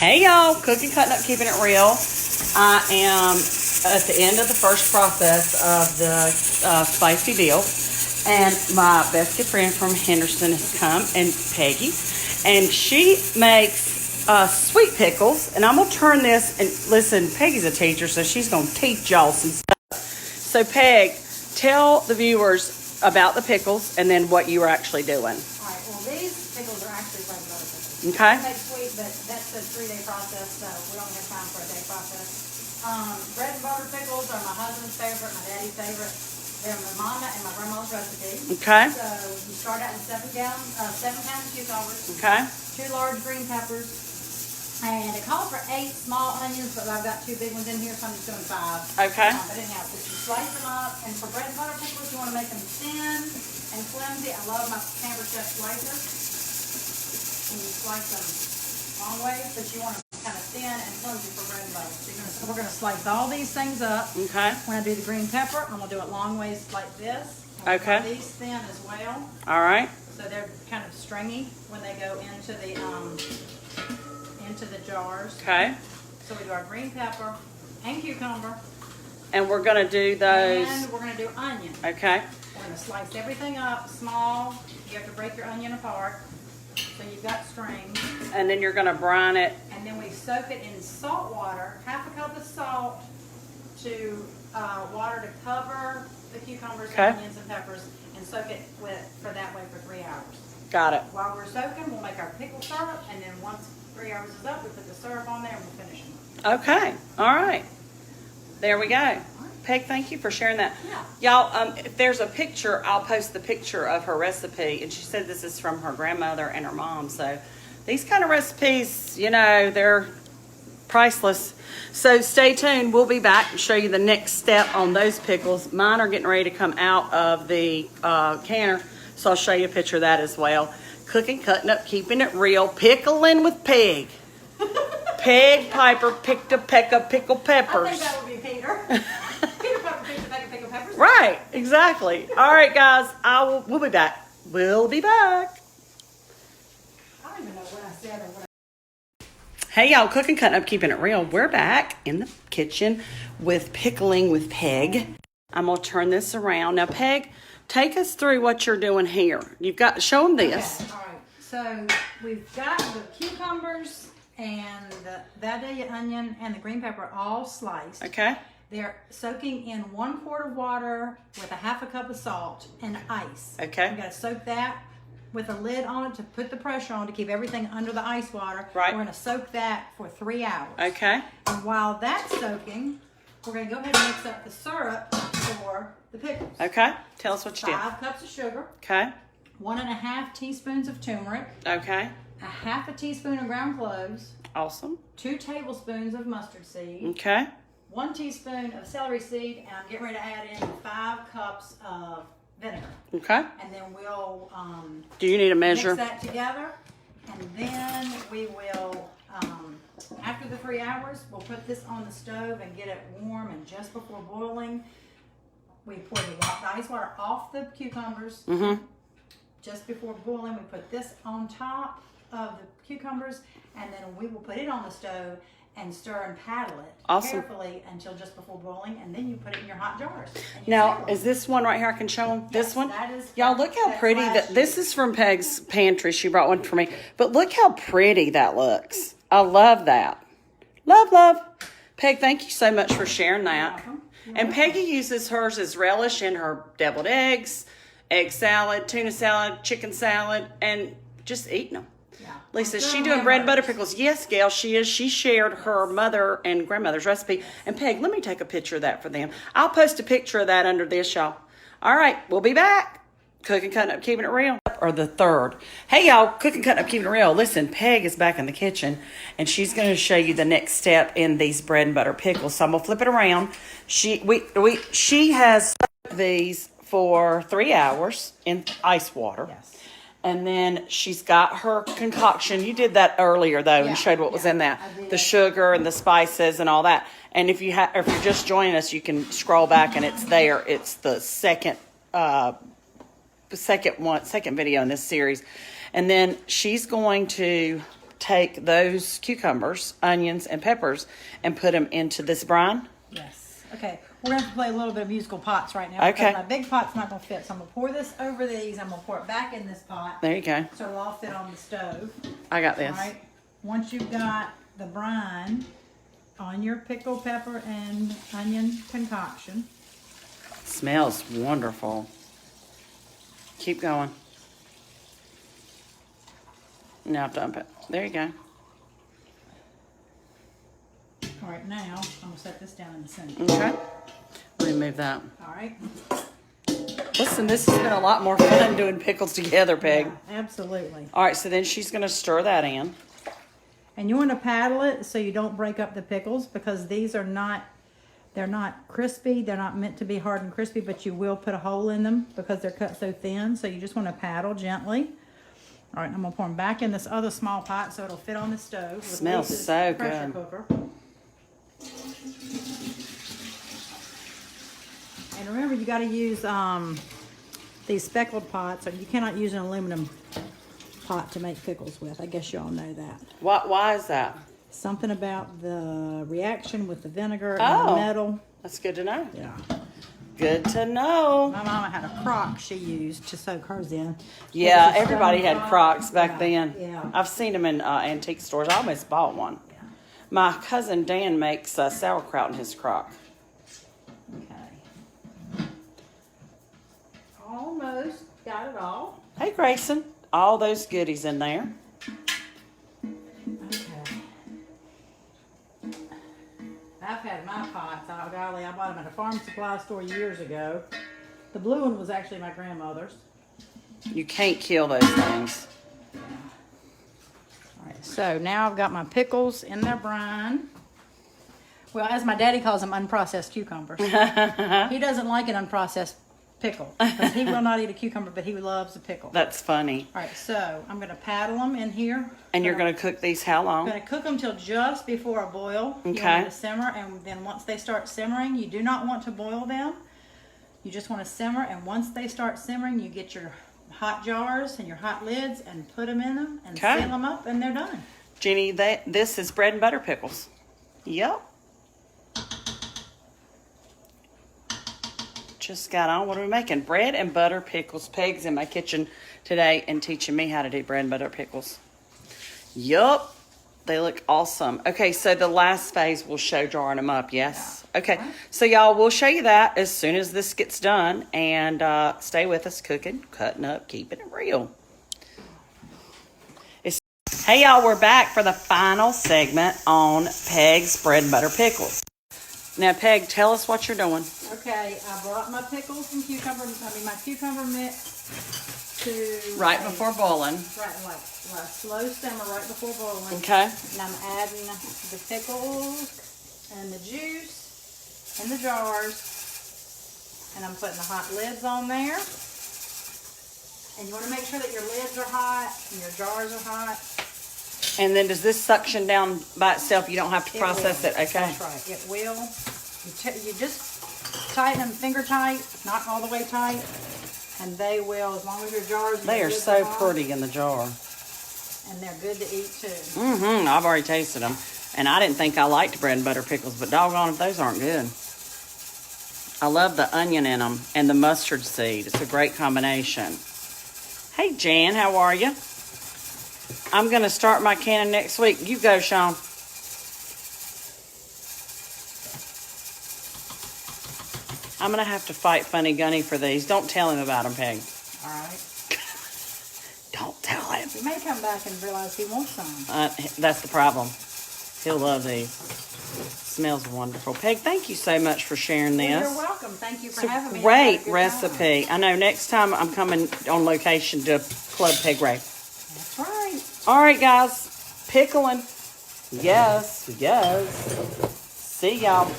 Hey y'all, cooking, cutting up, keeping it real. I am at the end of the first process of the spicy deal, and my best good friend from Henderson has come, and Peggy, and she makes sweet pickles. And I'm gonna turn this and listen. Peggy's a teacher, so she's gonna teach y'all some stuff. So Peg, tell the viewers about the pickles and then what you were actually doing. All right. Well, these pickles are actually bread and butter pickles. Okay. They make sweet, but that's a 3-day process, so we don't have time for a day process. Bread and butter pickles are my husband's favorite, my daddy's favorite. They're my mama and my grandma's recipe. Okay. So you start out with 7 pounds of cucumbers. Okay. 2 large green peppers. And it calls for 8 small onions, but I've got 2 big ones in here, so I'm just doing 5. Okay. But anyhow, so you slice them up, and for bread and butter pickles, you want to make them thin and flimsy. I love my Camber Chef slicer. And you slice them long ways, but you want them kind of thin and flimsy for bread and butter. So we're going to slice all these things up. Okay. When I do the green pepper, I'm going to do it long ways like this. Okay. These thin as well. All right. So they're kind of stringy when they go into the jars. Okay. So we do our green pepper and cucumber. And we're gonna do those. And we're gonna do onion. Okay. We're gonna slice everything up small. You have to break your onion apart. So you've got strings. And then you're gonna brine it. And then we soak it in salt water, half a cup of salt to water to cover the cucumbers, onions, and peppers, and soak it for that way for 3 hours. Got it. While we're soaking, we'll make our pickle syrup, and then once 3 hours is up, we put the syrup on there and we'll finish them. Okay. All right. There we go. Peg, thank you for sharing that. Yeah. Y'all, if there's a picture, I'll post the picture of her recipe. And she said this is from her grandmother and her mom. So these kind of recipes, you know, they're priceless. So stay tuned. We'll be back and show you the next step on those pickles. Mine are getting ready to come out of the canner. So I'll show you a picture of that as well. Cooking, cutting up, keeping it real. Pickling with Peg. Peg Piper picked a peck of pickled peppers. I think that would be Peter. Peter Piper picked a peck of pickled peppers. Right, exactly. All right, guys. We'll be back. We'll be back. I don't even know what I said or what Hey, y'all. Cooking, cutting up, keeping it real. We're back in the kitchen with pickling with Peg. I'm going to turn this around. Now, Peg, take us through what you're doing here. Show them this. Okay, all right. So we've got the cucumbers and the Vidalia onion and the green pepper all sliced. Okay. They're soaking in 1 quart of water with a half a cup of salt and ice. Okay. You got to soak that with a lid on it to put the pressure on to keep everything under the ice water. Right. We're going to soak that for 3 hours. Okay. And while that's soaking, we're going to go ahead and mix up the syrup for the pickles. Okay. Tell us what you did. 5 cups of sugar. Okay. 1.5 teaspoons of turmeric. Okay. A half a teaspoon of ground cloves. Awesome. 2 tablespoons of mustard seed. Okay. 1 teaspoon of celery seed. And I'm getting ready to add in 5 cups of vinegar. Okay. And then we'll Do you need a measure? mix that together. And then we will, after the 3 hours, we'll put this on the stove and get it warm. And just before boiling, we pour the ice water off the cucumbers. Mm-hmm. Just before boiling, we put this on top of the cucumbers, and then we will put it on the stove and stir and paddle it carefully until just before boiling, and then you put it in your hot jars. Now, is this one right here? I can show them this one. That is. Y'all, look how pretty that. This is from Peg's pantry. She brought one for me, but look how pretty that looks. I love that. Love. Peg, thank you so much for sharing that. And Peggy uses hers as relish in her deviled eggs, egg salad, tuna salad, chicken salad, and just eating them. Yeah. Lisa, is she doing bread and butter pickles? Yes, Gail, she is. She shared her mother and grandmother's recipe. And Peg, let me take a picture of that for them. I'll post a picture of that under this, y'all. All right, we'll be back. Cooking, cutting up, keeping it real. Or the third. Hey, y'all, cooking, cutting up, keeping it real. Listen, Peg is back in the kitchen, and she's going to show you the next step in these bread and butter pickles. So I'm going to flip it around. She has soaked these for 3 hours in ice water. Yes. And then she's got her concoction. You did that earlier, though, and showed what was in that. The sugar and the spices and all that. And if you're just joining us, you can scroll back, and it's there. It's the second video in this series. And then she's going to take those cucumbers, onions, and peppers and put them into this brine? Yes. Okay. We're going to have to play a little bit of musical pots right now. Okay. My big pot's not going to fit. So I'm going to pour this over these. I'm going to pour it back in this pot. There you go. So it'll all fit on the stove. I got this. All right. Once you've got the brine on your pickle, pepper, and onion concoction. Smells wonderful. Keep going. Now dump it. There you go. All right, now I'm going to set this down in the center. Okay. Remove that. All right. Listen, this has been a lot more fun doing pickles together, Peg. Yeah, absolutely. All right, so then she's going to stir that in. And you want to paddle it so you don't break up the pickles, because these are not, they're not crispy. They're not meant to be hard and crispy, but you will put a hole in them because they're cut so thin. So you just want to paddle gently. All right, I'm going to pour them back in this other small pot so it'll fit on the stove. With Smells Lisa's so pressure good. cooker. And remember, you got to use these speckled pots, or you cannot use an aluminum pot to make pickles with. I guess you all know that. Why is that? Something about the reaction with the vinegar and the metal. That's good to know. Yeah. Good to know. My mama had a crock she used to soak hers in. Yeah, It was a everybody stone had Crocs back Yeah, then. Yeah. I've seen them in antique stores. I almost bought one. Yeah. My cousin Dan makes sauerkraut in his crock. Okay. Almost got it all. Hey, Grayson. All those goodies in there. Okay. I've had my pots. Oh, golly, I bought them at a farm supply store years ago. The blue one was actually my grandmother's. You can't kill those things. All right, so now I've got my pickles in their brine. Well, as my daddy calls them, unprocessed cucumbers. He doesn't like an unprocessed pickle because he will not eat a cucumber, but he loves a pickle. That's funny. All right, so I'm going to paddle them in here. And you're going to cook these how I'm long? going to cook them till just before a boil. You Okay. want them to simmer, and then once they start simmering, you do not want to boil them. You just want to simmer, and once they start simmering, you get your hot jars and your hot lids and put them in them and Okay. seal them up, and they're done. Jenny, this is bread and butter pickles. Yep. Just got on. What are we making? Bread and butter pickles. Peg's in my kitchen today and teaching me how to do bread and butter pickles. Yup. They look awesome. Okay, so the last phase we'll show jarring them up, yes? Yeah. Okay, so y'all, we'll show you that as soon as this gets done. And stay with us, cooking, cutting up, keeping it real. Hey, y'all, we're back for the final segment on Peg's bread and butter pickles. Now, Peg, tell us what you're doing. Okay, I brought my pickles and my cucumber mix to Right before boiling. right, like a slow simmer right before boiling. Okay. And I'm adding the pickles and the juice in the jars, and I'm putting the hot lids on there. And you want to make sure that your lids are hot and your jars are hot. And then does this suction down by itself? You don't have to process it, okay? That's right. It will. You just tighten them finger tight, not all the way tight, and they will, as long as your jars and They your are lids so hot, pretty in the jar. and they're good to eat too. Mm-hmm. I've already tasted them. And I didn't think I liked bread and butter pickles, but doggone if those aren't good. I love the onion in them and the mustard seed. It's a great combination. Hey, Jan, how are you? I'm going to start my canning next week. You go, Sean. I'm going to have to fight Funny Gunny for these. Don't tell him about them, Peg. All right. Don't tell him. He may come back and realize he wants some. That's the problem. He'll love these. Smells wonderful. Peg, thank you so much for sharing this. Well, you're welcome. Thank you for having me. It's a great recipe. I know next time I'm coming on location to Club Peg Ray. That's right. All right, guys. Pickling. Yes, yes. See y'all.